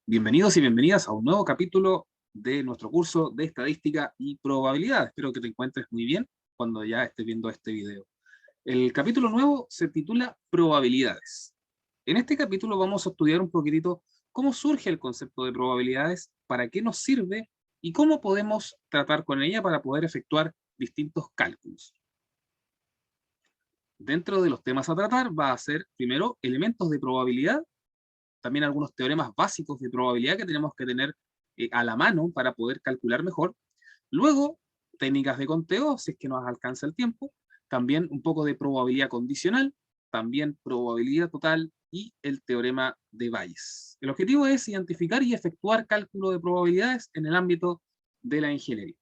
Bienvenidos y bienvenidas a un nuevo capítulo de nuestro curso de estadística y probabilidad. Espero que te encuentres muy bien cuando ya estés viendo este video. El capítulo nuevo se titula Probabilidades. En este capítulo vamos a estudiar un poquitito cómo surge el concepto de probabilidades, para qué nos sirve y cómo podemos tratar con ella para poder efectuar distintos cálculos. Dentro de los temas a tratar va a ser primero elementos de probabilidad, también algunos teoremas básicos de probabilidad que tenemos que tener a la mano para poder calcular mejor. Luego, técnicas de conteo, si es que nos alcanza el tiempo. También un poco de probabilidad condicional, también probabilidad total y el teorema de Bayes. El objetivo es identificar y efectuar cálculo de probabilidades en el ámbito de la ingeniería.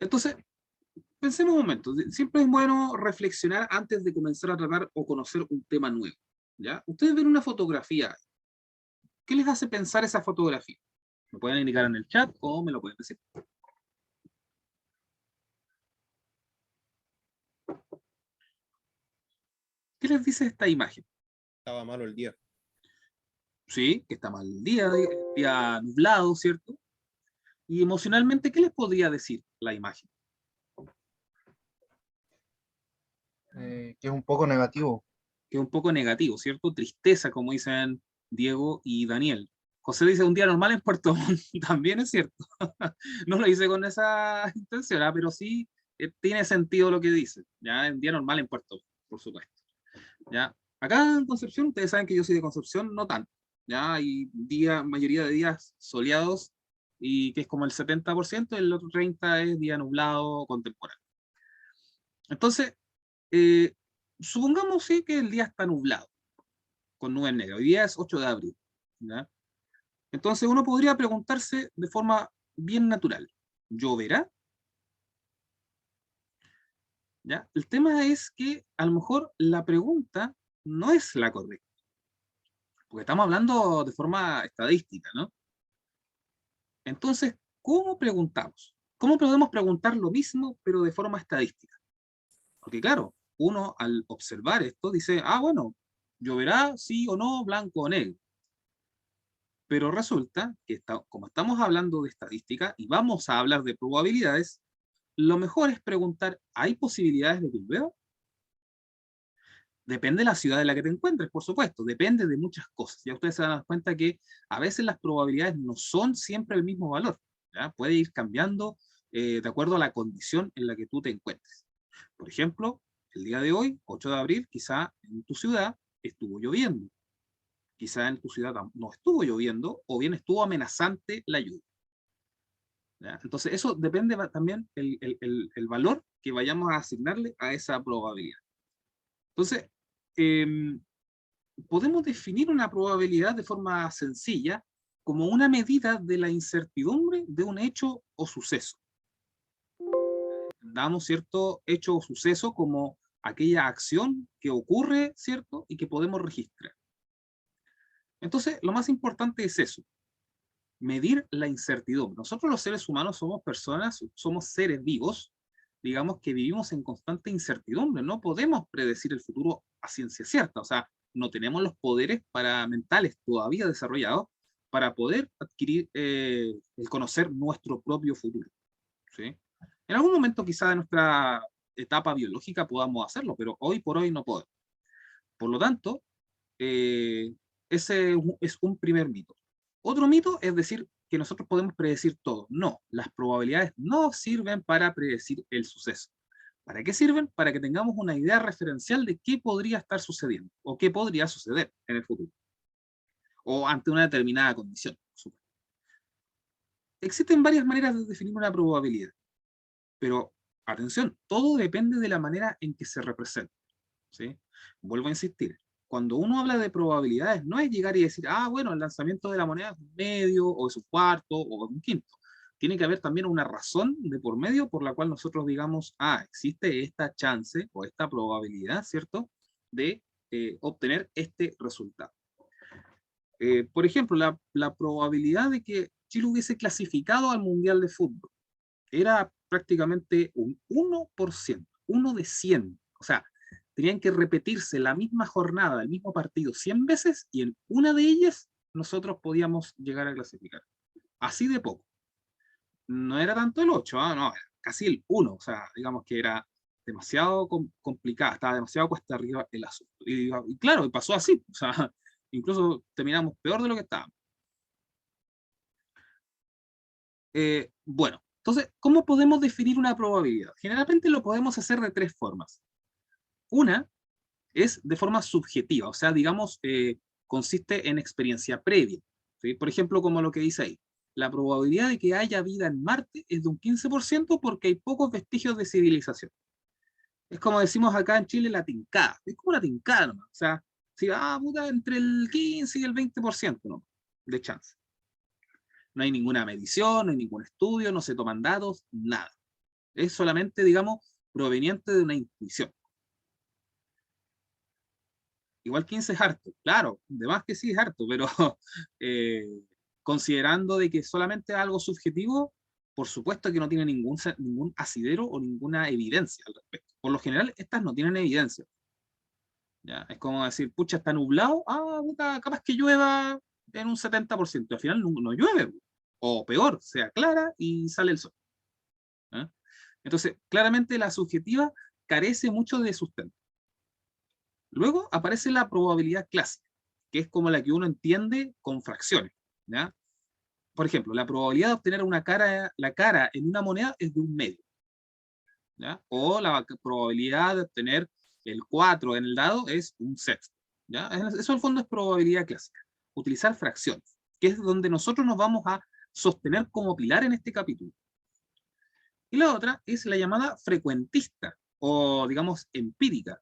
Entonces, pensemos un momento. Siempre es bueno reflexionar antes de comenzar a tratar o conocer un tema nuevo. ¿Ya? Ustedes ven una fotografía. ¿Qué les hace pensar esa fotografía? Me pueden indicar en el chat o me lo pueden decir. ¿Qué les dice esta imagen? Estaba malo el día. Sí, que está mal el día nublado, ¿cierto? Y emocionalmente, ¿qué les podría decir la imagen? Que es un poco negativo. Que es un poco negativo, ¿cierto? Tristeza, como dicen Diego y Daniel. José dice un día normal en Puerto Montt, también es cierto. No lo dice con esa intención, pero sí tiene sentido lo que dice. Ya, un día normal en Puerto Montt, por supuesto. ¿Ya? Acá en Concepción, ustedes saben que yo soy de Concepción, no tanto. ¿Ya? Hay mayoría de días soleados, y que es como el 70%, el otro 30% es día nublado contemporáneo. Entonces, eh, supongamos sí, que el día está nublado, con nubes negras. Hoy día es 8 de abril. ¿Ya? Entonces uno podría preguntarse de forma bien natural, ¿lloverá? ¿Ya? El tema es que a lo mejor la pregunta no es la correcta, porque estamos hablando de forma estadística, ¿no? Entonces, ¿cómo preguntamos? ¿Cómo podemos preguntar lo mismo, pero de forma estadística? Porque claro, uno al observar esto dice, ah, bueno, lloverá sí o no, blanco o negro. Pero resulta que como estamos hablando de estadística y vamos a hablar de probabilidades, lo mejor es preguntar, ¿hay posibilidades de que llueva? Depende de la ciudad en la que te encuentres, por supuesto, depende de muchas cosas. Ya ustedes se dan cuenta que a veces las probabilidades no son siempre el mismo valor, ¿ya? Puede ir cambiando de acuerdo a la condición en la que tú te encuentres. Por ejemplo, el día de hoy, 8 de abril, quizá en tu ciudad estuvo lloviendo. Quizá en tu ciudad no estuvo lloviendo, o bien estuvo amenazante la lluvia. ¿Ya? Entonces, eso depende también el valor que vayamos a asignarle a esa probabilidad. Entonces, eh, podemos definir una probabilidad de forma sencilla como una medida de la incertidumbre de un hecho o suceso. Damos cierto hecho o suceso como aquella acción que ocurre, ¿cierto? Y que podemos registrar. Entonces, lo más importante es eso, medir la incertidumbre. Nosotros los seres humanos somos personas, somos seres vivos, digamos que vivimos en constante incertidumbre, no podemos predecir el futuro a ciencia cierta, o sea, no tenemos los poderes mentales todavía desarrollados para poder adquirir el conocer nuestro propio futuro. ¿Sí? En algún momento quizá de nuestra etapa biológica podamos hacerlo, pero hoy por hoy no podemos. Por lo tanto, ese es un primer mito. Otro mito es decir que nosotros podemos predecir todo. No, las probabilidades no sirven para predecir el suceso. ¿Para qué sirven? Para que tengamos una idea referencial de qué podría estar sucediendo o qué podría suceder en el futuro o ante una determinada condición. Existen varias maneras de definir una probabilidad, pero atención, todo depende de la manera en que se representa. ¿Sí? Vuelvo a insistir, cuando uno habla de probabilidades, no es llegar y decir, ah, bueno, el lanzamiento de la moneda es un medio, o es un cuarto, o es un quinto. Tiene que haber también una razón de por medio por la cual nosotros digamos, ah, existe esta chance o esta probabilidad, ¿cierto?, de obtener este resultado. Por ejemplo, la probabilidad de que Chile hubiese clasificado al Mundial de Fútbol era prácticamente un 1%, 1 de 100. O sea, tenían que repetirse la misma jornada, el mismo partido 100 veces, y en una de ellas nosotros podíamos llegar a clasificar. Así de poco. No era tanto el 8, no, era casi el 1, o sea, digamos que era demasiado complicado, estaba demasiado cuesta arriba el asunto. Y claro, y pasó así, o sea, incluso terminamos peor de lo que estábamos. Bueno, entonces, ¿cómo podemos definir una probabilidad? Generalmente lo podemos hacer de tres formas. Una es de forma subjetiva, o sea, digamos, consiste en experiencia previa. ¿Sí? Por ejemplo, como lo que dice ahí, la probabilidad de que haya vida en Marte es de un 15% porque hay pocos vestigios de civilización. Es como decimos acá en Chile, la tincada. Es como la tincada nomás. O sea, si puta, entre el 15 y el 20%, ¿no? De chance. No hay ninguna medición, no hay ningún estudio, no se toman datos, nada. Es solamente, digamos, proveniente de una intuición. Igual 15 es harto, claro, de más que sí es harto, pero eh, considerando de que solamente es algo subjetivo, por supuesto que no tiene ningún asidero o ninguna evidencia al respecto. Por lo general, estas no tienen evidencia. ¿Ya? Es como decir, pucha, está nublado, puta, capaz que llueva en un 70%, al final no llueve, o peor, se aclara y sale el sol. ¿Ya? Entonces, claramente la subjetiva carece mucho de sustento. Luego aparece la probabilidad clásica, que es como la que uno entiende con fracciones. ¿Ya? Por ejemplo, la probabilidad de obtener la cara en una moneda es de un medio. ¿Ya? O la probabilidad de obtener el 4 en el dado es un sexto. ¿Ya? Eso al fondo es probabilidad clásica. Utilizar fracciones, que es donde nosotros nos vamos a sostener como pilar en este capítulo. Y la otra es la llamada frecuentista, o digamos empírica.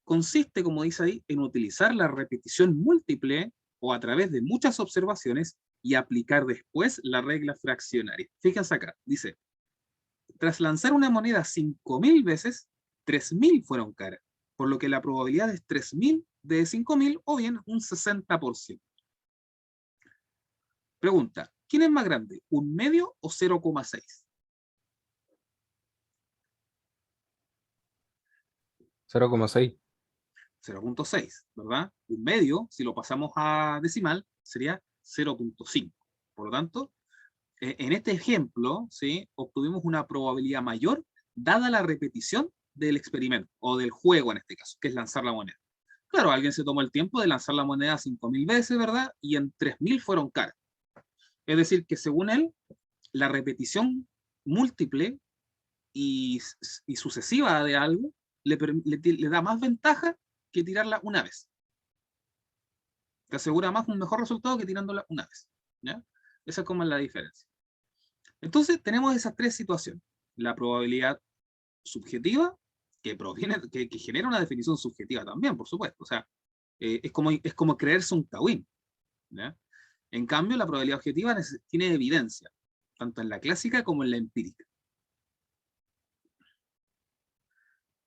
Consiste, como dice ahí, en utilizar la repetición múltiple o a través de muchas observaciones y aplicar después la regla fraccionaria. Fíjense acá, dice, tras lanzar una moneda 5.000 veces, 3.000 fueron caras, por lo que la probabilidad es 3.000 de 5.000 o bien un 60%. Pregunta, ¿quién es más grande, un medio o 0,6? 0,6. 0,6, ¿verdad? Un medio, si lo pasamos a decimal, sería 0,5. Por lo tanto, en este ejemplo, ¿sí? Obtuvimos una probabilidad mayor dada la repetición del experimento, o del juego en este caso, que es lanzar la moneda. Claro, alguien se tomó el tiempo de lanzar la moneda 5.000 veces, ¿verdad? Y en 3.000 fueron caras. Es decir, que según él, la repetición múltiple y, y sucesiva de algo le da más ventaja que tirarla una vez. Te asegura más un mejor resultado que tirándola una vez. ¿Ya? Esa es como la diferencia. Entonces tenemos esas tres situaciones. La probabilidad subjetiva, que genera una definición subjetiva también, por supuesto. O sea, es como creerse un cagüín. ¿Ya? En cambio, la probabilidad objetiva tiene evidencia, tanto en la clásica como en la empírica.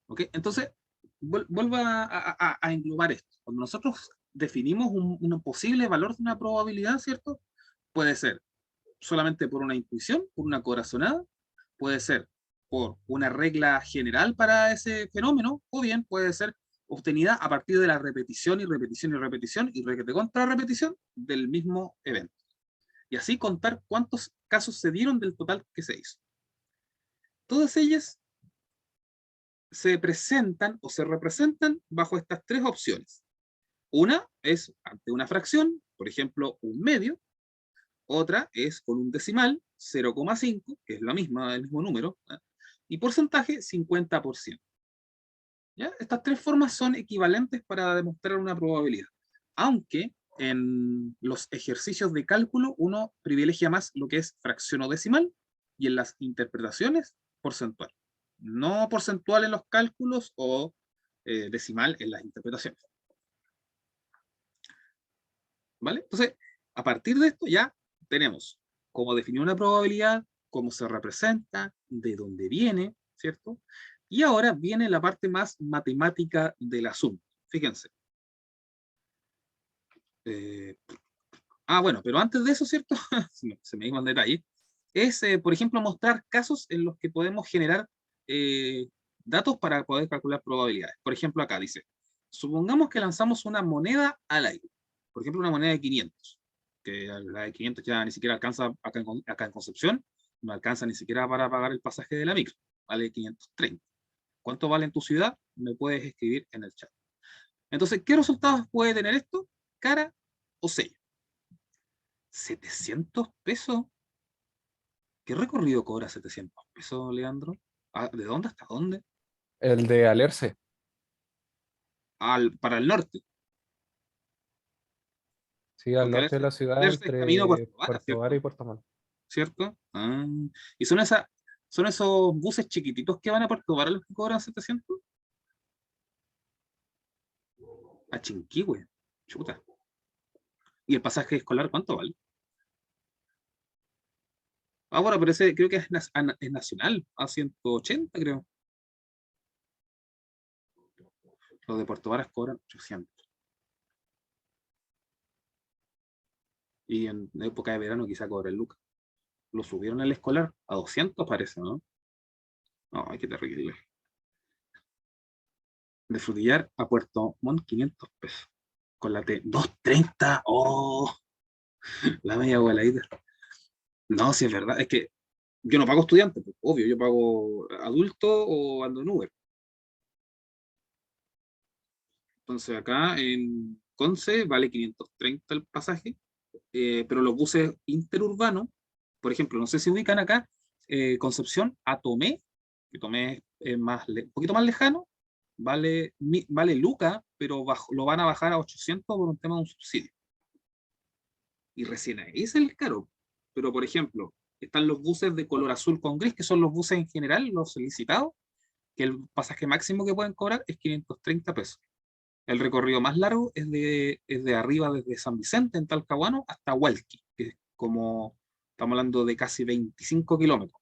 ¿Ok? Entonces, vuelvo a englobar esto. Cuando nosotros definimos un posible valor de una probabilidad, ¿cierto? Puede ser solamente por una intuición, por una corazonada, puede ser por una regla general para ese fenómeno, o bien puede ser obtenida a partir de la repetición y repetición y repetición y requete contra repetición del mismo evento. Y así contar cuántos casos se dieron del total que se hizo. Todas ellas se presentan o se representan bajo estas tres opciones. Una es ante una fracción, por ejemplo, un medio. Otra es con un decimal, 0,5, que es la misma, el mismo número, ¿eh? Y porcentaje, 50%. ¿Ya? Estas tres formas son equivalentes para demostrar una probabilidad. Aunque en los ejercicios de cálculo uno privilegia más lo que es fracción o decimal y en las interpretaciones, porcentual. No porcentual en los cálculos o decimal en las interpretaciones. ¿Vale? Entonces, a partir de esto ya tenemos cómo definir una probabilidad, cómo se representa, de dónde viene, ¿cierto? Y ahora viene la parte más matemática del asunto. Fíjense. Eh, bueno, pero antes de eso, ¿cierto? Se me iba el detalle. Es, por ejemplo, mostrar casos en los que podemos generar datos para poder calcular probabilidades. Por ejemplo, acá dice, supongamos que lanzamos una moneda al aire. Por ejemplo, una moneda de 500, que la de 500 ya ni siquiera alcanza acá en Concepción, no alcanza ni siquiera para pagar el pasaje de la micro, vale 530. ¿Cuánto vale en tu ciudad? Me puedes escribir en el chat. Entonces, ¿qué resultados puede tener esto? Cara o sello. 700 pesos. ¿Qué recorrido cobra 700 pesos, Leandro? ¿De dónde hasta dónde? El de Alerce. Para el norte. Sí, al Porque norte de la ciudad, Es camino a entre Puerto Vara, Puerto Vara ¿cierto? y Puerto Montt. ¿Cierto? Ah, y son esos buses chiquititos que van a Puerto Vara los que cobran 700. A Chinquihue. Chuta. ¿Y el pasaje escolar cuánto vale? Ah, bueno, pero ese creo que es nacional, a 180 creo. Los de Puerto Varas cobran 800. Y en época de verano quizá cobren lucas. Lo subieron el escolar a 200 parece, ¿no? Ay, qué terrible. De Frutillar a Puerto Montt, 500 pesos. Con la T, 230. Oh, la media voladita. No, si es verdad. Es que yo no pago estudiante, pues, obvio. Yo pago adulto o ando en Uber. Entonces acá en Conce vale 530 el pasaje, pero los buses interurbanos, por ejemplo, no sé si ubican acá, Concepción a Tomé, que Tomé es un poquito más lejano, vale Luca, pero lo van a bajar a 800 por un tema de un subsidio. Y recién ahí es el caro. Pero, por ejemplo, están los buses de color azul con gris, que son los buses en general, los solicitados, que el pasaje máximo que pueden cobrar es 530 pesos. El recorrido más largo es de arriba desde San Vicente, en Talcahuano, hasta Hualqui, que es como, estamos hablando de casi 25 kilómetros.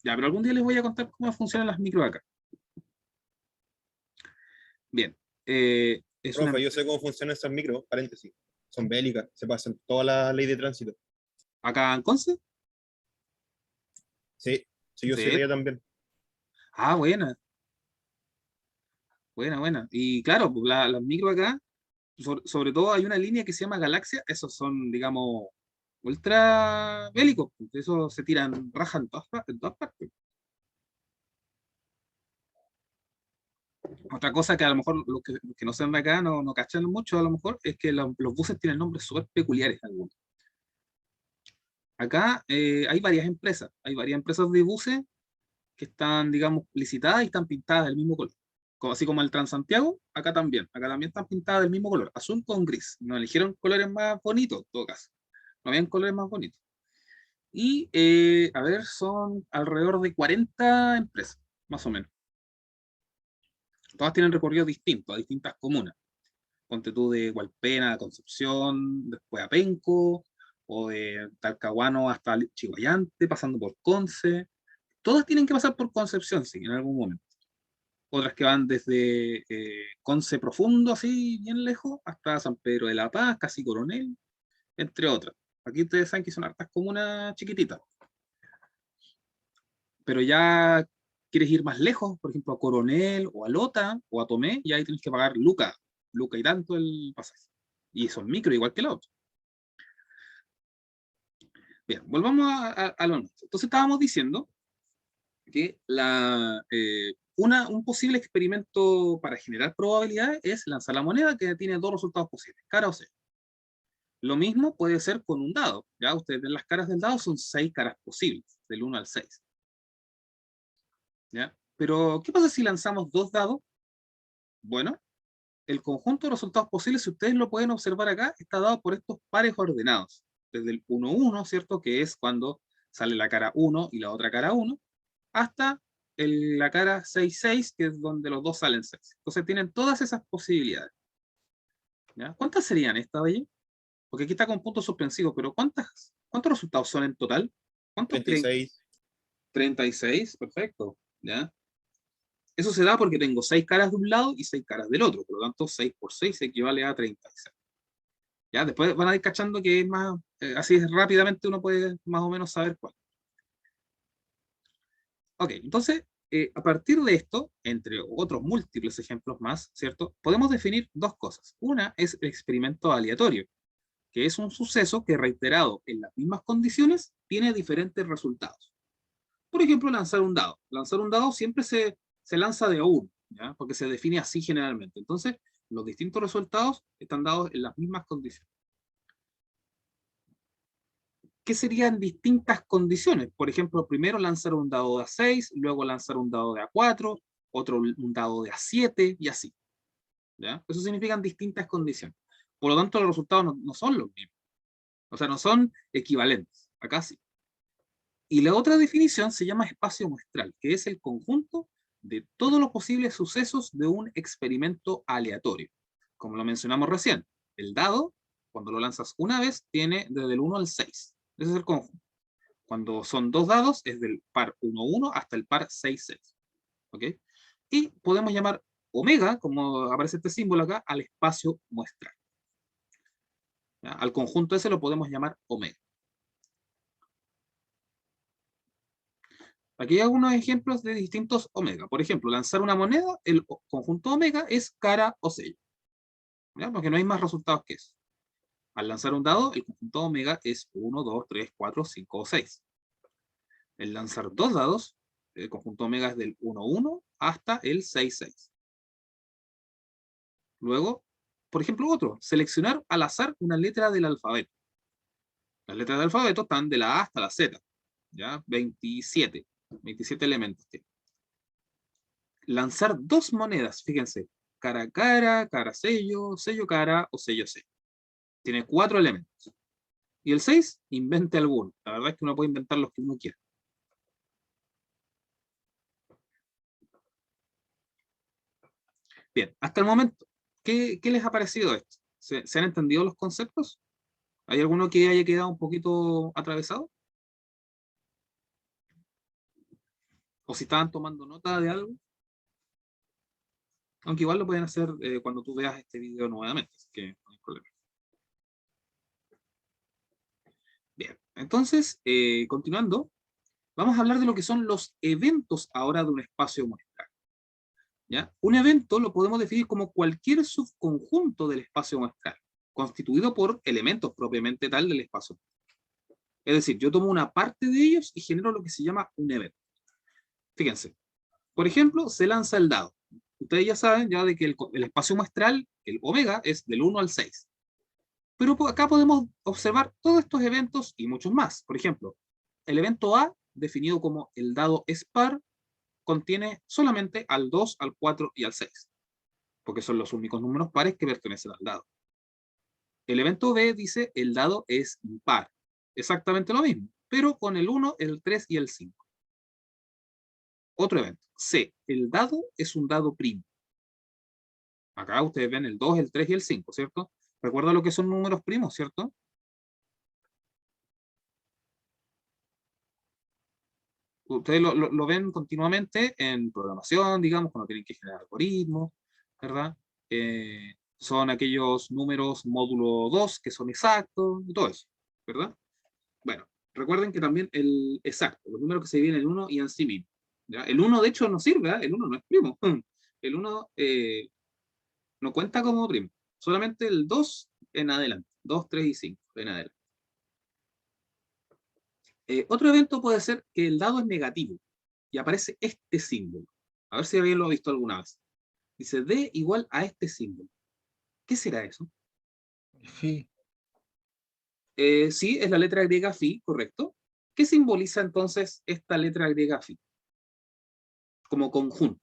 Ya, pero algún día les voy a contar cómo funcionan las micro acá. Bien. Profe, yo sé cómo funcionan esas micros, paréntesis. Son bélicas, se pasan toda la ley de tránsito. ¿Acá en Conce? Sí, sí, yo soy de Sí. allá también. Ah, buena. Buena, buena. Y claro, pues las micro acá, sobre todo hay una línea que se llama Galaxia, esos son, digamos, ultra bélicos, pues, esos se tiran raja en todas partes. Otra cosa que a lo mejor los que no sean de acá no cachan mucho, a lo mejor, es que los buses tienen nombres súper peculiares algunos. Acá hay varias empresas de buses que están, digamos, licitadas y están pintadas del mismo color. Así como el Transantiago, acá también están pintadas del mismo color, azul con gris. No eligieron colores más bonitos, en todo caso. No habían colores más bonitos. Y, a ver, son alrededor de 40 empresas, más o menos. Todas tienen recorridos distintos, a distintas comunas. Ponte tú de Hualpena a Concepción, después a Penco, o de Talcahuano hasta Chiguayante, pasando por Conce. Todas tienen que pasar por Concepción, sí, en algún momento. Otras que van desde Conce profundo, así, bien lejos, hasta San Pedro de la Paz, casi Coronel, entre otras. Aquí ustedes saben que son hartas comunas chiquititas. Pero ya quieres ir más lejos, por ejemplo, a Coronel o a Lota o a Tomé, y ahí tienes que pagar Luca y tanto el pasaje. Y son micro, igual que la otra. Bien, volvamos a lo nuestro. Entonces estábamos diciendo que un posible experimento para generar probabilidades es lanzar la moneda que tiene dos resultados posibles, cara o sello. Lo mismo puede ser con un dado. Ya ustedes ven las caras del dado, son 6 caras posibles, del 1 al 6. ¿Ya? Pero, ¿qué pasa si lanzamos 2 dados? Bueno, el conjunto de resultados posibles, si ustedes lo pueden observar acá, está dado por estos pares ordenados. Desde el 1-1, ¿cierto? Que es cuando sale la cara 1 y la otra cara 1, hasta la cara 6-6, que es donde los dos salen 6. Entonces tienen todas esas posibilidades. ¿Ya? ¿Cuántas serían estas, Valle? Porque aquí está con puntos suspensivos, pero ¿cuántos resultados son en total? ¿Cuántos creen? 36. 36, perfecto. ¿Ya? Eso se da porque tengo 6 caras de un lado y 6 caras del otro, por lo tanto 6 por 6 equivale a 36. ¿Ya? Después van a ir cachando que es más, así es rápidamente uno puede más o menos saber cuál. Ok, entonces, a partir de esto, entre otros múltiples ejemplos más, ¿cierto? Podemos definir dos cosas. Una es el experimento aleatorio, que es un suceso que reiterado en las mismas condiciones tiene diferentes resultados. Por ejemplo, lanzar un dado. Lanzar un dado siempre se lanza de a uno, ¿ya? Porque se define así generalmente. Entonces, los distintos resultados están dados en las mismas condiciones. ¿Qué serían distintas condiciones? Por ejemplo, primero lanzar un dado de A6, luego lanzar un dado de A4, otro un dado de A7 y así. ¿Ya? Eso significan distintas condiciones. Por lo tanto, los resultados no son los mismos. O sea, no son equivalentes. Acá sí. Y la otra definición se llama espacio muestral, que es el conjunto de todos los posibles sucesos de un experimento aleatorio. Como lo mencionamos recién, el dado, cuando lo lanzas una vez, tiene desde el 1 al 6. Ese es el conjunto. Cuando son dos dados, es del par 1-1 hasta el par 6-6. ¿Ok? Y podemos llamar omega, como aparece este símbolo acá, al espacio muestral. ¿Ya? Al conjunto ese lo podemos llamar omega. Aquí hay algunos ejemplos de distintos omega. Por ejemplo, lanzar una moneda, el conjunto omega es cara o sello. ¿Ya? Porque no hay más resultados que eso. Al lanzar un dado, el conjunto omega es 1, 2, 3, 4, 5 o 6. El lanzar dos dados, el conjunto omega es del 1-1 hasta el 6-6. Luego, por ejemplo, otro, seleccionar al azar una letra del alfabeto. Las letras del alfabeto están de la A hasta la Z. ¿Ya? 27 elementos. Lanzar dos monedas, fíjense, cara cara, cara sello, sello cara o sello sello. Tiene 4 elementos. Y el 6, invente alguno. La verdad es que uno puede inventar los que uno quiera. Bien, hasta el momento, ¿qué les ha parecido esto? ¿Se han entendido los conceptos? ¿Hay alguno que haya quedado un poquito atravesado? ¿O si estaban tomando nota de algo? Aunque igual lo pueden hacer cuando tú veas este video nuevamente, así que no hay problema. Bien, entonces, continuando, vamos a hablar de lo que son los eventos ahora de un espacio muestral. ¿Ya? Un evento lo podemos definir como cualquier subconjunto del espacio muestral, constituido por elementos propiamente tal del espacio. Es decir, yo tomo una parte de ellos y genero lo que se llama un evento. Fíjense, por ejemplo, se lanza el dado. Ustedes ya saben ya de que el espacio muestral, el omega, es del 1 al 6. Pero acá podemos observar todos estos eventos y muchos más. Por ejemplo, el evento A, definido como el dado es par, contiene solamente al 2, al 4 y al 6, porque son los únicos números pares que pertenecen al dado. El evento B dice el dado es impar, exactamente lo mismo, pero con el 1, el 3 y el 5. Otro evento, C, el dado es un dado primo. Acá ustedes ven el 2, el 3 y el 5, ¿cierto? Recuerda lo que son números primos, ¿cierto? Ustedes lo ven continuamente en programación, digamos, cuando tienen que generar algoritmos, ¿verdad? Son aquellos números módulo 2 que son exactos y todo eso, ¿verdad? Bueno, recuerden que también el exacto, los números que se dividen en 1 y en sí mismo. ¿Ya? El 1 de hecho no sirve, ¿eh? El 1 no es primo. El 1 no cuenta como primo, solamente el 2 en adelante, 2, 3 y 5 en adelante. Otro evento puede ser que el dado es negativo y aparece este símbolo. A ver si alguien lo ha visto alguna vez. Dice D igual a este símbolo. ¿Qué será eso? Fi. Sí, es la letra griega Fi, correcto. ¿Qué simboliza entonces esta letra griega Fi? Como conjunto.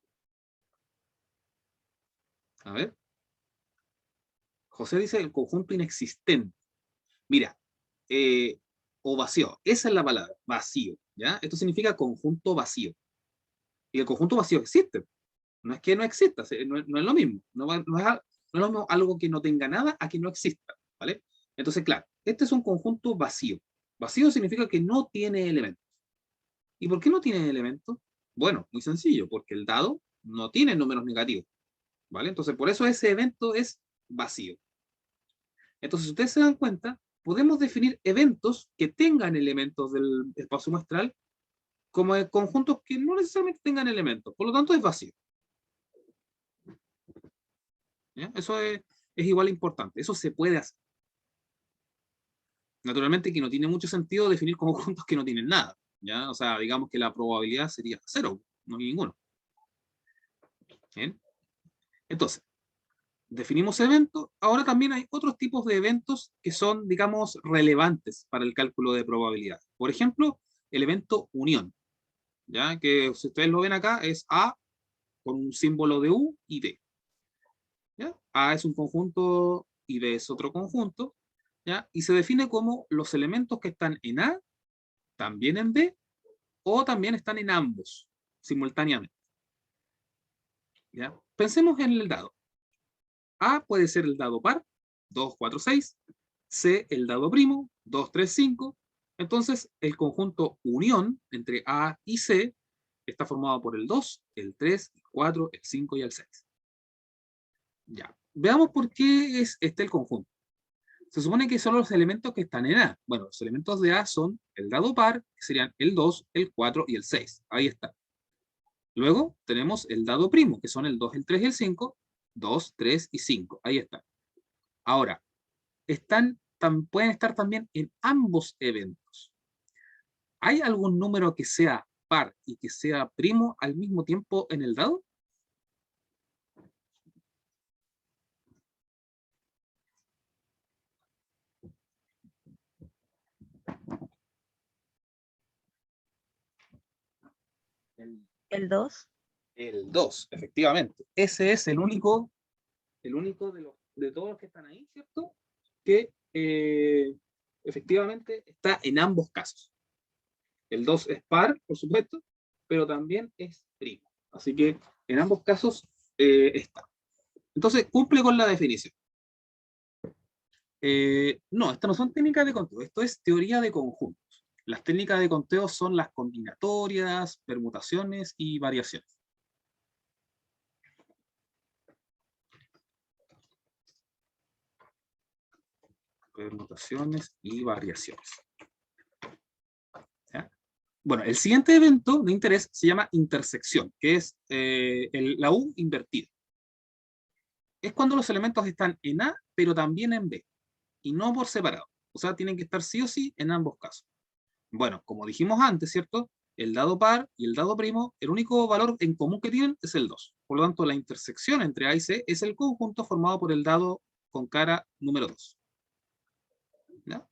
A ver. José dice el conjunto inexistente. Mira, o vacío. Esa es la palabra, vacío. ¿Ya? Esto significa conjunto vacío. Y el conjunto vacío existe. No es que no exista, no es lo mismo. No es lo mismo algo que no tenga nada a que no exista. ¿Vale? Entonces, claro, este es un conjunto vacío. Vacío significa que no tiene elementos. ¿Y por qué no tiene elementos? Bueno, muy sencillo, porque el dado no tiene números negativos. ¿Vale? Entonces, por eso ese evento es vacío. Entonces, si ustedes se dan cuenta, podemos definir eventos que tengan elementos del espacio muestral como de conjuntos que no necesariamente tengan elementos, por lo tanto es vacío. ¿Ya? Eso es igual importante, eso se puede hacer. Naturalmente que no tiene mucho sentido definir conjuntos que no tienen nada, ¿ya? O sea, digamos que la probabilidad sería 0, no hay ninguno. ¿Bien? Entonces, definimos eventos, ahora también hay otros tipos de eventos que son, digamos, relevantes para el cálculo de probabilidad. Por ejemplo, el evento unión, ¿ya? Que si ustedes lo ven acá es A con un símbolo de U y B. ¿Ya? A es un conjunto y B es otro conjunto, ¿ya? Y se define como los elementos que están en A, también en B, o también están en ambos, simultáneamente. ¿Ya? Pensemos en el dado. A puede ser el dado par, 2, 4, 6. C, el dado primo, 2, 3, 5. Entonces, el conjunto unión entre A y C está formado por el 2, el 3, el 4, el 5 y el 6. Ya. Veamos por qué es este el conjunto. Se supone que son los elementos que están en A. Bueno, los elementos de A son el dado par, que serían el 2, el 4 y el 6. Ahí está. Luego tenemos el dado primo, que son el 2, el 3 y el 5. 2, 3 y 5. Ahí está. Ahora, pueden estar también en ambos eventos. ¿Hay algún número que sea par y que sea primo al mismo tiempo en el dado? El 2. El 2, efectivamente. Ese es el único de todos los que están ahí, ¿cierto? Que efectivamente está en ambos casos. El 2 es par, por supuesto, pero también es primo. Así que en ambos casos está. Entonces, cumple con la definición. No, estas no son técnicas de conteo, esto es teoría de conjuntos. Las técnicas de conteo son las combinatorias, permutaciones y variaciones. Permutaciones y variaciones. ¿Ya? Bueno, el siguiente evento de interés se llama intersección, que es la U invertida. Es cuando los elementos están en A, pero también en B, y no por separado. O sea, tienen que estar sí o sí en ambos casos. Bueno, como dijimos antes, ¿cierto? El dado par y el dado primo, el único valor en común que tienen es el 2. Por lo tanto, la intersección entre A y C es el conjunto formado por el dado con cara número 2. ¿Ya?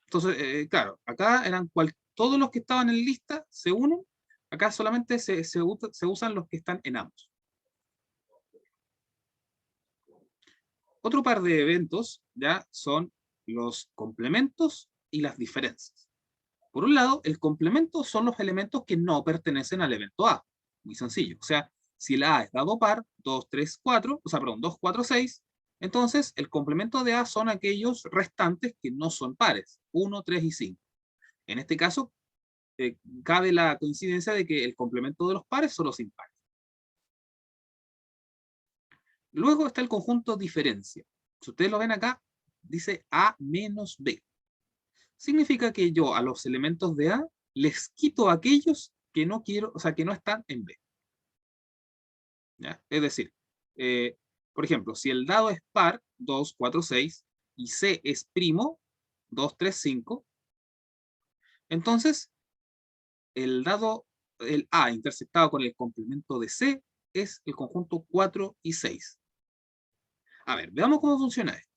Entonces, claro, acá eran todos los que estaban en lista se unen, acá solamente se usan los que están en ambos. Otro par de eventos ya son los complementos y las diferencias. Por un lado, el complemento son los elementos que no pertenecen al evento A. Muy sencillo. O sea, si el A es dado par, 2, 3, 4, o sea, perdón, 2, 4, 6, entonces el complemento de A son aquellos restantes que no son pares, 1, 3 y 5. En este caso, cabe la coincidencia de que el complemento de los pares son los impares. Luego está el conjunto diferencia. Si ustedes lo ven acá, dice A menos B. Significa que yo a los elementos de A les quito aquellos que no quiero, o sea, que no están en B. ¿Ya? Es decir, por ejemplo, si el dado es par, 2, 4, 6, y C es primo, 2, 3, 5, entonces el A intersectado con el complemento de C es el conjunto 4 y 6. A ver, veamos cómo funciona esto.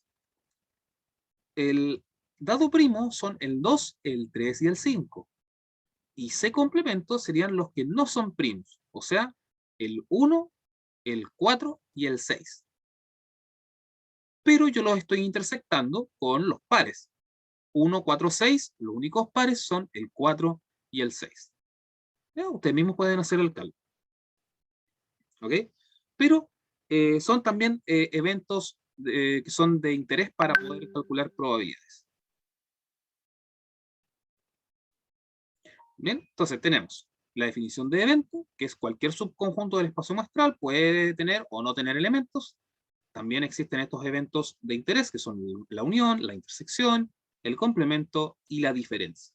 El dado primo son el 2, el 3 y el 5. Y C complemento serían los que no son primos, o sea, el 1, el 4 y el 6. Pero yo los estoy intersectando con los pares. 1, 4, 6, los únicos pares son el 4 y el 6. ¿Ya? Ustedes mismos pueden hacer el cálculo. ¿Ok? Pero son también eventos que son de interés para poder calcular probabilidades. Bien, entonces tenemos la definición de evento, que es cualquier subconjunto del espacio muestral, puede tener o no tener elementos. También existen estos eventos de interés, que son la unión, la intersección, el complemento y la diferencia.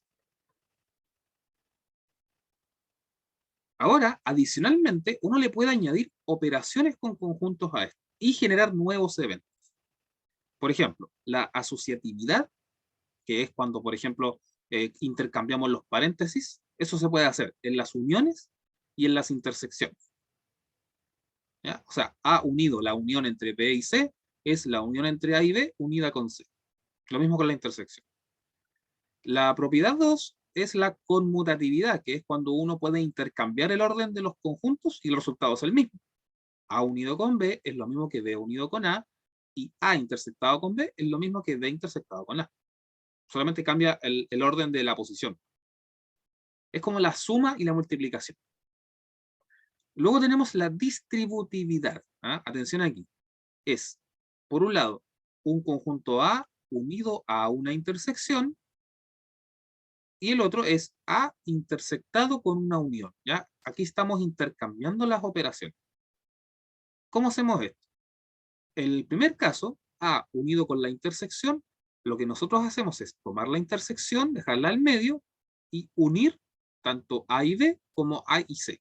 Ahora, adicionalmente, uno le puede añadir operaciones con conjuntos a esto y generar nuevos eventos. Por ejemplo, la asociatividad, que es cuando, por ejemplo, intercambiamos los paréntesis, eso se puede hacer en las uniones y en las intersecciones. ¿Ya? O sea, A unido, la unión entre B y C, es la unión entre A y B unida con C. Lo mismo con la intersección. La propiedad 2 es la conmutatividad, que es cuando uno puede intercambiar el orden de los conjuntos y el resultado es el mismo. A unido con B es lo mismo que B unido con A, y A intersectado con B es lo mismo que B intersectado con A. Solamente cambia el orden de la posición. Es como la suma y la multiplicación. Luego tenemos la distributividad. ¿Ah? Atención aquí. Es, por un lado, un conjunto A unido a una intersección, y el otro es A intersectado con una unión. ¿Ya? Aquí estamos intercambiando las operaciones. ¿Cómo hacemos esto? En el primer caso, A unido con la intersección, lo que nosotros hacemos es tomar la intersección, dejarla al medio y unir tanto A y B como A y C.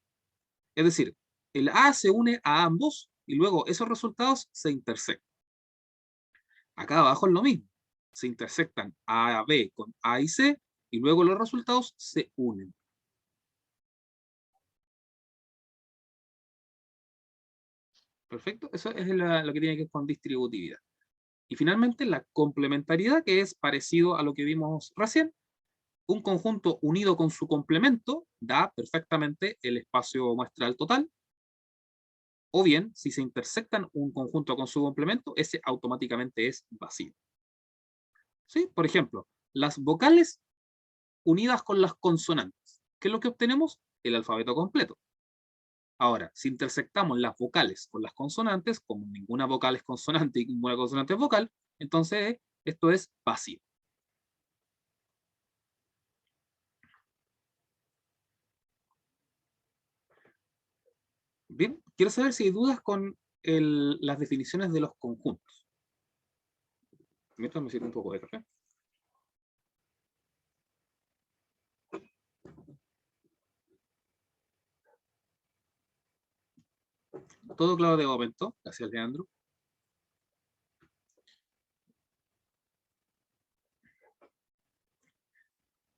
Es decir, el A se une a ambos y luego esos resultados se intersectan. Acá abajo es lo mismo. Se intersectan A, B con A y C y luego los resultados se unen. Perfecto, eso es lo que tiene que ver con distributividad. Y finalmente la complementariedad, que es parecido a lo que vimos recién. Un conjunto unido con su complemento da perfectamente el espacio muestral total. O bien, si se intersectan un conjunto con su complemento, ese automáticamente es vacío. ¿Sí? Por ejemplo, las vocales unidas con las consonantes. ¿Qué es lo que obtenemos? El alfabeto completo. Ahora, si intersectamos las vocales con las consonantes, como ninguna vocal es consonante y ninguna consonante es vocal, entonces esto es vacío. Bien, quiero saber si hay dudas con las definiciones de los conjuntos. Mientras me sirve un poco de café. Todo claro de momento. Gracias, Leandro.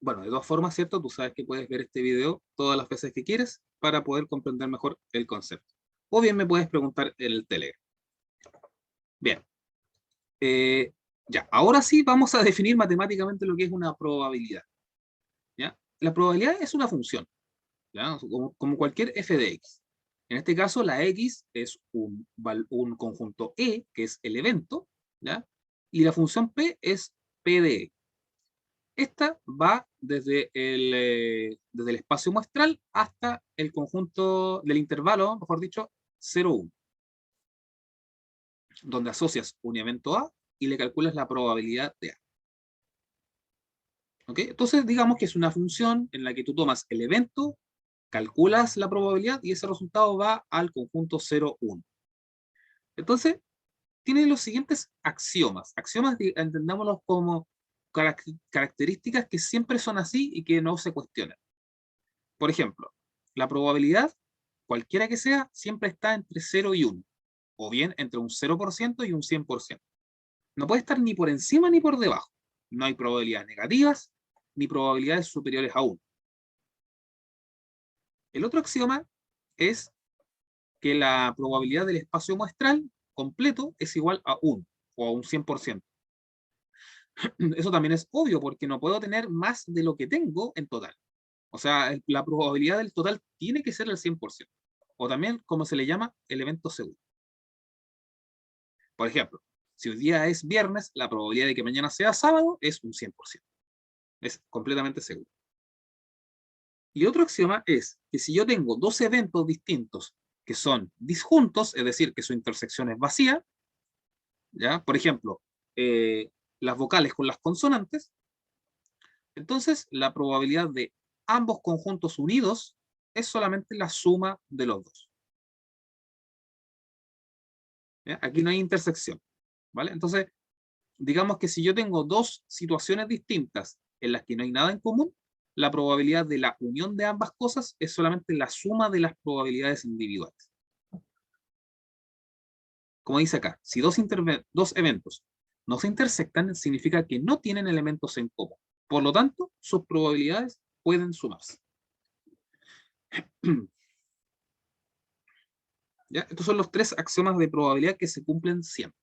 Bueno, de todas formas, ¿cierto? Tú sabes que puedes ver este video todas las veces que quieres para poder comprender mejor el concepto. O bien me puedes preguntar en el Telegram. Bien. Ya, ahora sí vamos a definir matemáticamente lo que es una probabilidad. ¿Ya? La probabilidad es una función, ¿ya? Como cualquier f de x. En este caso, la x es un conjunto E, que es el evento, ¿ya? Y la función P es P de E. Esta va desde el espacio muestral hasta el conjunto del intervalo, mejor dicho, 0, 1, donde asocias un evento A y le calculas la probabilidad de A. ¿Okay? Entonces, digamos que es una función en la que tú tomas el evento, calculas la probabilidad y ese resultado va al conjunto 0, 1. Entonces, tiene los siguientes axiomas. Axiomas, entendámoslos como características que siempre son así y que no se cuestionan. Por ejemplo, la probabilidad, cualquiera que sea, siempre está entre 0 y 1, o bien entre un 0% y un 100%. No puede estar ni por encima ni por debajo. No hay probabilidades negativas ni probabilidades superiores a 1. El otro axioma es que la probabilidad del espacio muestral completo es igual a 1 o a un 100%. Eso también es obvio porque no puedo tener más de lo que tengo en total. O sea, la probabilidad del total tiene que ser el 100%. O también, como se le llama, el evento seguro. Por ejemplo, si hoy día es viernes, la probabilidad de que mañana sea sábado es un 100%. Es completamente seguro. Y otro axioma es que si yo tengo dos eventos distintos que son disjuntos, es decir, que su intersección es vacía, ¿ya? Por ejemplo, las vocales con las consonantes, entonces la probabilidad de ambos conjuntos unidos es solamente la suma de los dos. ¿Ya? Aquí no hay intersección, ¿vale? Entonces, digamos que si yo tengo dos situaciones distintas en las que no hay nada en común, la probabilidad de la unión de ambas cosas es solamente la suma de las probabilidades individuales. Como dice acá, si dos eventos no se intersectan, significa que no tienen elementos en común. Por lo tanto, sus probabilidades pueden sumarse. ¿Ya? Estos son los 3 axiomas de probabilidad que se cumplen siempre.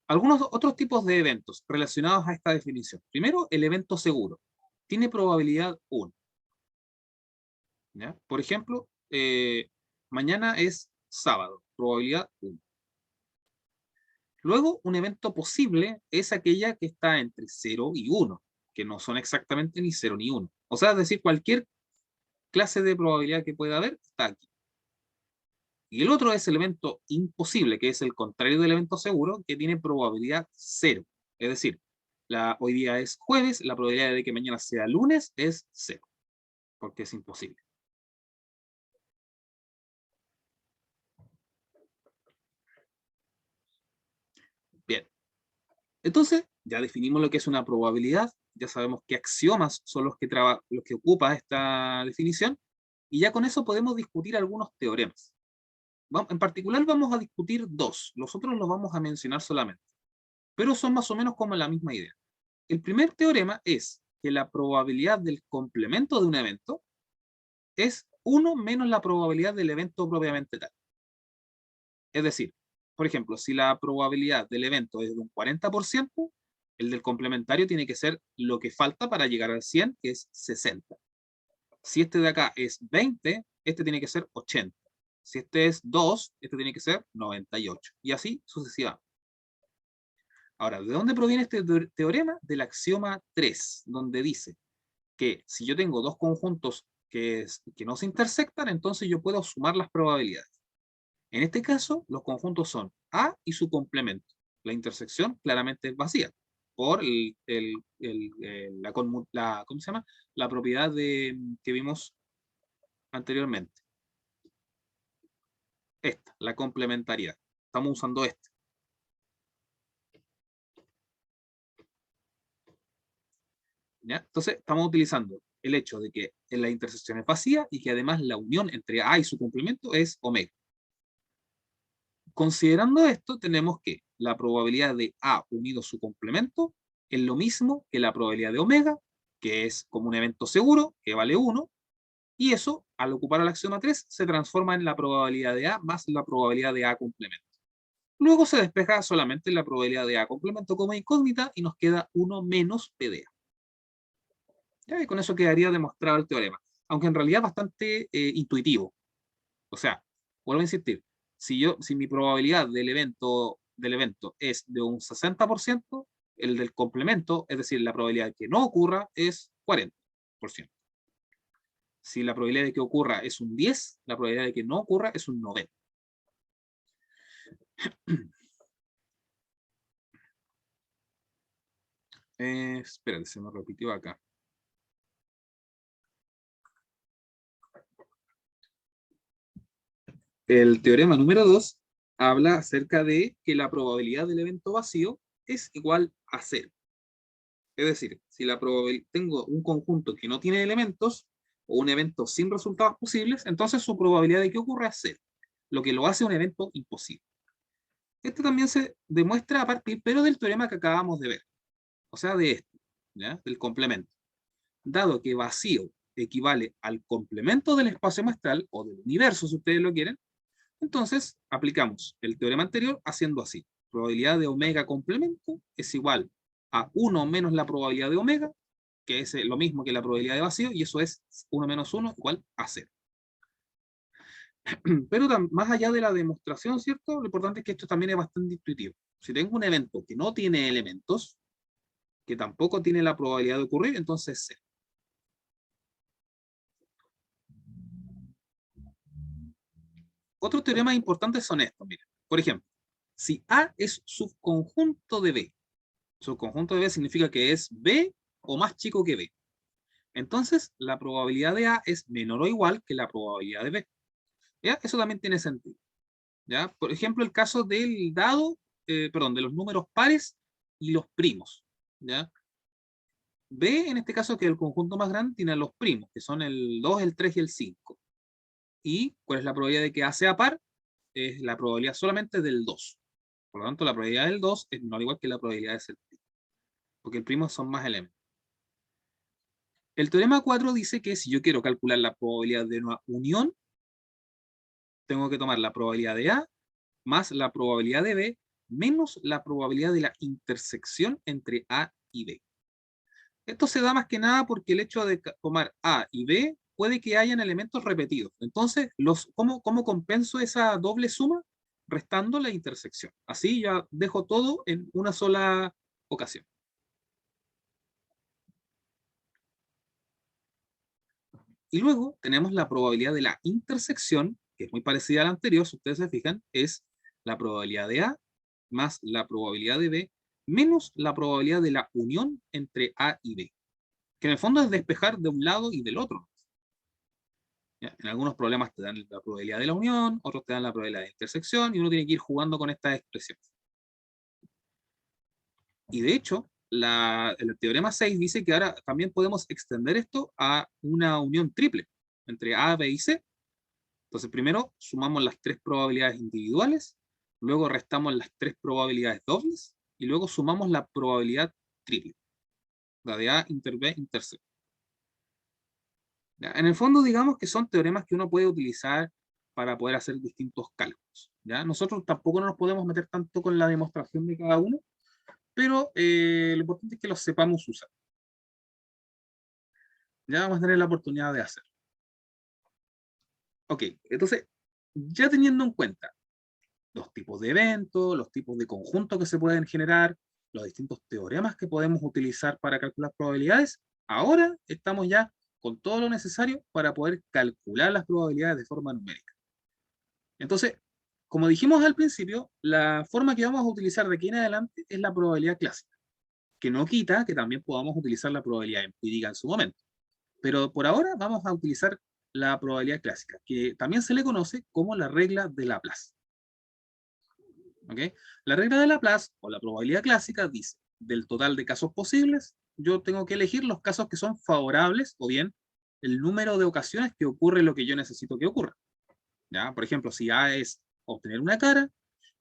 Algunos otros tipos de eventos relacionados a esta definición. Primero, el evento seguro. Tiene probabilidad 1. ¿Ya? Por ejemplo, mañana es sábado. Probabilidad 1. Luego, un evento posible es aquella que está entre 0 y 1, que no son exactamente ni 0 ni 1. O sea, es decir, cualquier clase de probabilidad que pueda haber está aquí. Y el otro es el evento imposible, que es el contrario del evento seguro, que tiene probabilidad 0. Es decir, hoy día es jueves, la probabilidad de que mañana sea lunes es 0, porque es imposible. Bien. Entonces, ya definimos lo que es una probabilidad, ya sabemos qué axiomas son los que ocupa esta definición, y ya con eso podemos discutir algunos teoremas. En particular vamos a discutir 2, los otros los vamos a mencionar solamente, pero son más o menos como la misma idea. El primer teorema es que la probabilidad del complemento de un evento es 1 menos la probabilidad del evento propiamente tal. Es decir, por ejemplo, si la probabilidad del evento es de un 40%, el del complementario tiene que ser lo que falta para llegar al 100, que es 60. Si este de acá es 20, este tiene que ser 80. Si este es 2, este tiene que ser 98. Y así sucesivamente. Ahora, ¿de dónde proviene este teorema? Del axioma 3, donde dice que si yo tengo dos conjuntos que no se intersectan, entonces yo puedo sumar las probabilidades. En este caso, los conjuntos son A y su complemento. La intersección claramente es vacía, por ¿cómo se llama? La propiedad que vimos anteriormente. Esta, la complementariedad. Estamos usando esta. ¿Ya? Entonces, estamos utilizando el hecho de que la intersección es vacía y que además la unión entre A y su complemento es omega. Considerando esto, tenemos que la probabilidad de A unido a su complemento es lo mismo que la probabilidad de omega, que es como un evento seguro, que vale 1, y eso, al ocupar el axioma 3, se transforma en la probabilidad de A más la probabilidad de A complemento. Luego se despeja solamente la probabilidad de A complemento como incógnita y nos queda 1 menos P de A. ¿Ya? Y con eso quedaría demostrado el teorema, aunque en realidad es bastante intuitivo. O sea, vuelvo a insistir, si mi probabilidad del evento es de un 60%, el del complemento, es decir, la probabilidad de que no ocurra, es 40%. Si la probabilidad de que ocurra es un 10, la probabilidad de que no ocurra es un 90. Espérate, se me repitió acá. El teorema número 2 habla acerca de que la probabilidad del evento vacío es igual a 0. Es decir, si tengo un conjunto que no tiene elementos o un evento sin resultados posibles, entonces su probabilidad de que ocurra es 0, lo que lo hace un evento imposible. Este también se demuestra a partir, pero del teorema que acabamos de ver, o sea, de este, ¿ya? Del complemento. Dado que vacío equivale al complemento del espacio muestral o del universo, si ustedes lo quieren, entonces aplicamos el teorema anterior haciendo así. Probabilidad de omega complemento es igual a 1 menos la probabilidad de omega, que es lo mismo que la probabilidad de vacío, y eso es 1 menos 1 igual a 0. Pero más allá de la demostración, ¿cierto? Lo importante es que esto también es bastante intuitivo. Si tengo un evento que no tiene elementos, que tampoco tiene la probabilidad de ocurrir, entonces es 0. Otros teoremas importantes son estos, miren. Por ejemplo, si A es subconjunto de B, subconjunto de B significa que es B o más chico que B. Entonces, la probabilidad de A es menor o igual que la probabilidad de B. ¿Ya? Eso también tiene sentido. ¿Ya? Por ejemplo, el caso del de los números pares y los primos. ¿Ya? B, en este caso, que el conjunto más grande tiene a los primos, que son el 2, el 3 y el 5. ¿Y cuál es la probabilidad de que A sea par? Es la probabilidad solamente del 2. Por lo tanto, la probabilidad del 2 es no igual que la probabilidad de ser primo, porque el primo son más elementos. El teorema 4 dice que si yo quiero calcular la probabilidad de una unión, tengo que tomar la probabilidad de A más la probabilidad de B menos la probabilidad de la intersección entre A y B. Esto se da más que nada porque el hecho de tomar A y B puede que hayan elementos repetidos. Entonces, ¿cómo compenso esa doble suma? Restando la intersección. Así ya dejo todo en una sola ocasión. Y luego tenemos la probabilidad de la intersección, que es muy parecida a la anterior, si ustedes se fijan, es la probabilidad de A más la probabilidad de B menos la probabilidad de la unión entre A y B, que en el fondo es despejar de un lado y del otro. ¿Ya? En algunos problemas te dan la probabilidad de la unión, otros te dan la probabilidad de intersección, y uno tiene que ir jugando con estas expresiones. Y de hecho, el teorema 6 dice que ahora también podemos extender esto a una unión triple entre A, B y C. Entonces, primero sumamos las 3 probabilidades individuales, luego restamos las 3 probabilidades dobles, y luego sumamos la probabilidad triple, la de A inter B inter C. ¿Ya? En el fondo, digamos que son teoremas que uno puede utilizar para poder hacer distintos cálculos. ¿Ya? Nosotros tampoco nos podemos meter tanto con la demostración de cada uno, pero lo importante es que los sepamos usar. Ya vamos a tener la oportunidad de hacerlo. Ok, entonces, ya teniendo en cuenta los tipos de eventos, los tipos de conjuntos que se pueden generar, los distintos teoremas que podemos utilizar para calcular probabilidades, ahora estamos ya con todo lo necesario para poder calcular las probabilidades de forma numérica. Entonces, como dijimos al principio, la forma que vamos a utilizar de aquí en adelante es la probabilidad clásica, que no quita que también podamos utilizar la probabilidad empírica en su momento. Pero por ahora vamos a utilizar la probabilidad clásica, que también se le conoce como la regla de Laplace. ¿Okay? La regla de Laplace, o la probabilidad clásica, dice, del total de casos posibles, yo tengo que elegir los casos que son favorables, o bien el número de ocasiones que ocurre lo que yo necesito que ocurra. ¿Ya? Por ejemplo, si A es obtener una cara,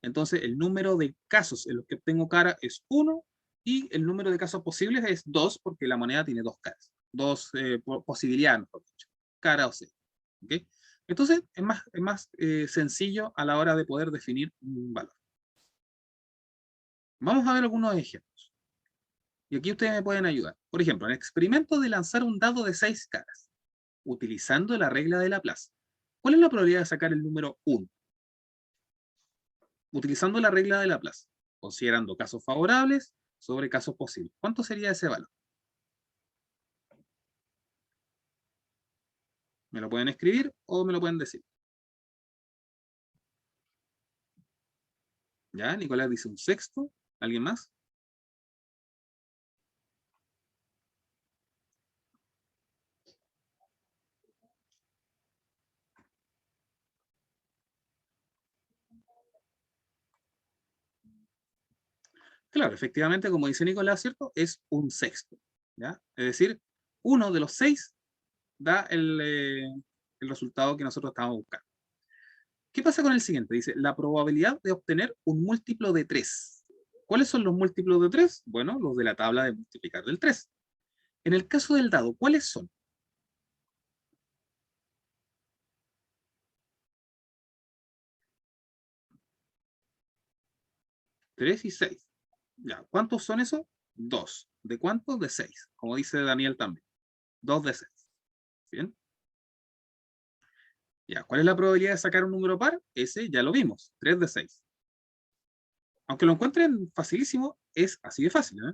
entonces el número de casos en los que obtengo cara es 1, y el número de casos posibles es 2, porque la moneda tiene 2 caras, 2 posibilidades, mejor dicho, cara o C. ¿Okay? Entonces es más sencillo a la hora de poder definir un valor. Vamos a ver algunos ejemplos. Y aquí ustedes me pueden ayudar. Por ejemplo, en el experimento de lanzar un dado de 6 caras, utilizando la regla de Laplace, ¿cuál es la probabilidad de sacar el número 1? Utilizando la regla de Laplace, considerando casos favorables sobre casos posibles. ¿Cuánto sería ese valor? ¿Me lo pueden escribir o me lo pueden decir? ¿Ya? Nicolás dice un sexto. ¿Alguien más? Claro, efectivamente, como dice Nicolás, ¿cierto? Es un sexto. ¿Ya? Es decir, uno de los 6 da el resultado que nosotros estamos buscando. ¿Qué pasa con el siguiente? Dice, la probabilidad de obtener un múltiplo de 3. ¿Cuáles son los múltiplos de 3? Bueno, los de la tabla de multiplicar del 3. En el caso del dado, ¿cuáles son? ¿3 y 6? Ya, ¿cuántos son esos? 2. ¿De cuántos? De 6. Como dice Daniel también. 2 de 6. ¿Bien? Ya, ¿cuál es la probabilidad de sacar un número par? Ese ya lo vimos. 3 de 6. Aunque lo encuentren facilísimo, es así de fácil, ¿eh?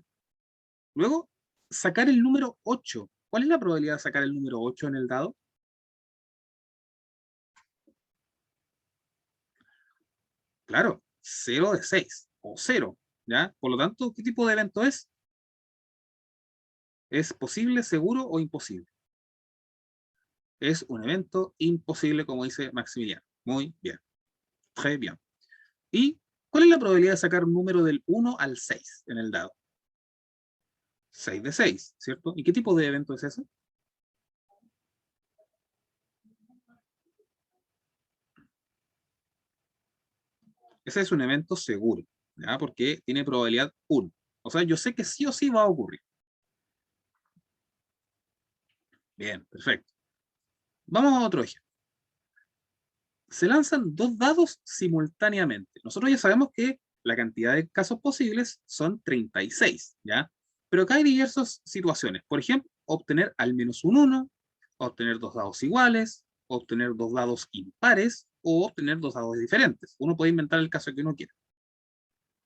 Luego, sacar el número 8. ¿Cuál es la probabilidad de sacar el número 8 en el dado? Claro, 0 de 6 o 0, ¿ya? Por lo tanto, ¿qué tipo de evento es? ¿Es posible, seguro o imposible? Es un evento imposible, como dice Maximiliano. Muy bien. Très bien. ¿Y cuál es la probabilidad de sacar un número del 1 al 6 en el dado? 6 de 6, ¿cierto? ¿Y qué tipo de evento es ese? Ese es un evento seguro, ¿ya? Porque tiene probabilidad 1. O sea, yo sé que sí o sí va a ocurrir. Bien, perfecto. Vamos a otro ejemplo. Se lanzan 2 dados simultáneamente. Nosotros ya sabemos que la cantidad de casos posibles son 36, ¿ya? Pero acá hay diversas situaciones. Por ejemplo, obtener al menos un 1, obtener 2 dados iguales, obtener 2 dados impares o obtener 2 dados diferentes. Uno puede inventar el caso que uno quiera.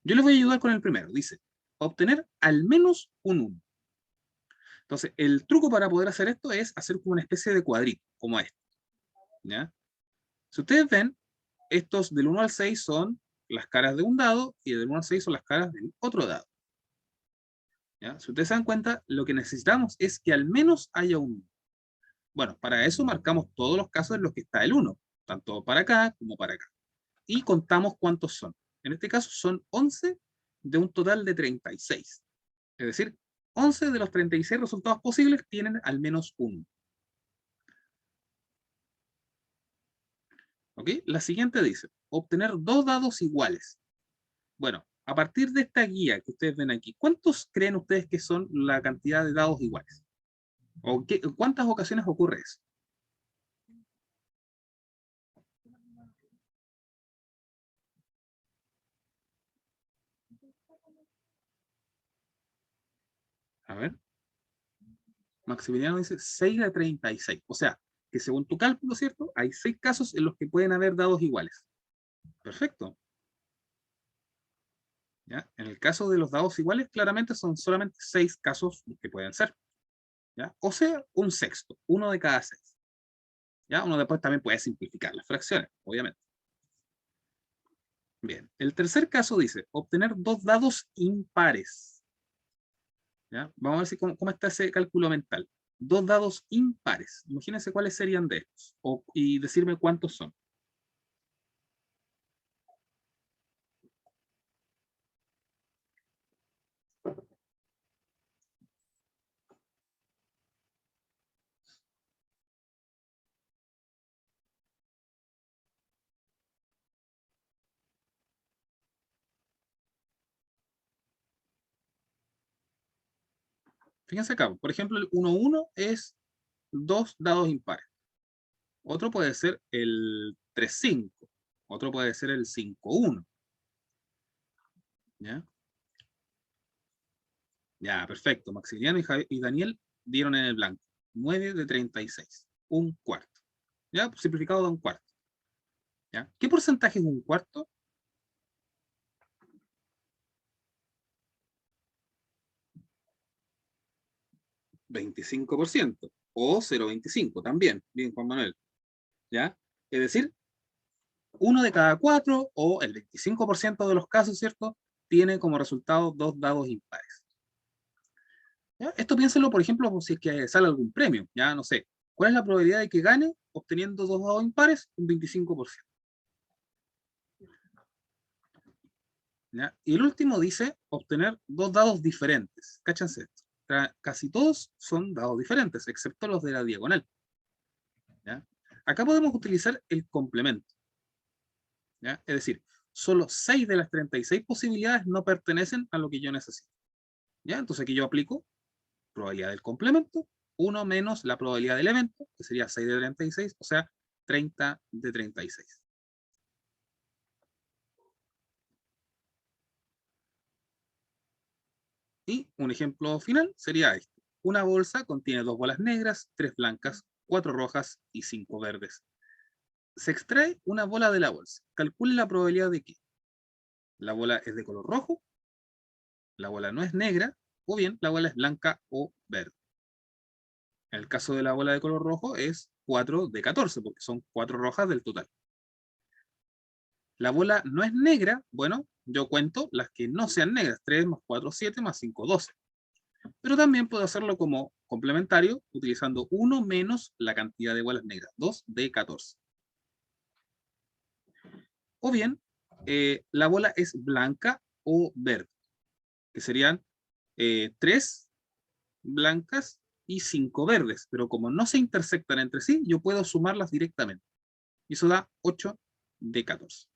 Yo les voy a ayudar con el primero. Dice, obtener al menos un 1. Entonces, el truco para poder hacer esto es hacer como una especie de cuadrito, como este, ¿ya? Si ustedes ven, estos del 1 al 6 son las caras de un dado y del 1 al 6 son las caras del otro dado, ¿ya? Si ustedes se dan cuenta, lo que necesitamos es que al menos haya un 1. Bueno, para eso marcamos todos los casos en los que está el 1, tanto para acá como para acá. Y contamos cuántos son. En este caso son 11 de un total de 36. Es decir, 11 de los 36 resultados posibles tienen al menos 1. ¿Ok? La siguiente dice, obtener 2 dados iguales. Bueno, a partir de esta guía que ustedes ven aquí, ¿cuántos creen ustedes que son la cantidad de dados iguales? ¿O cuántas ocasiones ocurre eso? A ver. Maximiliano dice 6 de 36. O sea, que según tu cálculo, ¿cierto? Hay 6 casos en los que pueden haber dados iguales. Perfecto. ¿Ya? En el caso de los dados iguales, claramente son solamente 6 casos los que pueden ser. ¿Ya? O sea, un sexto, uno de cada 6. ¿Ya? Uno después también puede simplificar las fracciones, obviamente. Bien, el tercer caso dice, obtener 2 dados impares. ¿Ya? Vamos a ver cómo está ese cálculo mental. 2 dados impares. Imagínense cuáles serían de estos. Y decirme cuántos son. Fíjense acá, por ejemplo, el 1-1 es 2 dados impares. Otro puede ser el 3-5. Otro puede ser el 5-1. ¿Ya? Ya, perfecto. Maximiliano y Daniel dieron en el blanco. 9 de 36. Un cuarto. ¿Ya? Simplificado de un cuarto. ¿Ya? ¿Qué porcentaje es un cuarto? 25%. O 0,25 también. Bien, Juan Manuel. ¿Ya? Es decir, uno de cada 4 o el 25% de los casos, ¿cierto? Tiene como resultado 2 dados impares. ¿Ya? Esto piénsenlo, por ejemplo, si es que sale algún premio, ya no sé. ¿Cuál es la probabilidad de que gane obteniendo 2 dados impares? Un 25%. ¿Ya? Y el último dice obtener 2 dados diferentes. Cáchense esto. Casi todos son dados diferentes, excepto los de la diagonal. ¿Ya? Acá podemos utilizar el complemento. ¿Ya? Es decir, solo 6 de las 36 posibilidades no pertenecen a lo que yo necesito. ¿Ya? Entonces aquí yo aplico probabilidad del complemento, 1 menos la probabilidad del evento, que sería 6 de 36, o sea, 30 de 36. Y un ejemplo final sería este. Una bolsa contiene 2 bolas negras, 3 blancas, 4 rojas y 5 verdes. Se extrae una bola de la bolsa. Calcule la probabilidad de que la bola es de color rojo, la bola no es negra, o bien la bola es blanca o verde. En el caso de la bola de color rojo es 4 de 14, porque son 4 rojas del total. La bola no es negra, bueno, yo cuento las que no sean negras, 3 más 4, 7 más 5, 12. Pero también puedo hacerlo como complementario, utilizando 1 menos la cantidad de bolas negras, 2 de 14. O bien, la bola es blanca o verde, que serían 3 blancas y 5 verdes, pero como no se intersectan entre sí, yo puedo sumarlas directamente. Y eso da 8 de 14.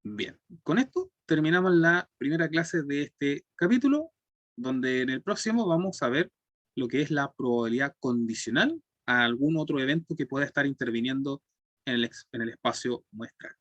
Bien, con esto terminamos la primera clase de este capítulo, donde en el próximo vamos a ver lo que es la probabilidad condicional a algún otro evento que pueda estar interviniendo en el espacio muestral.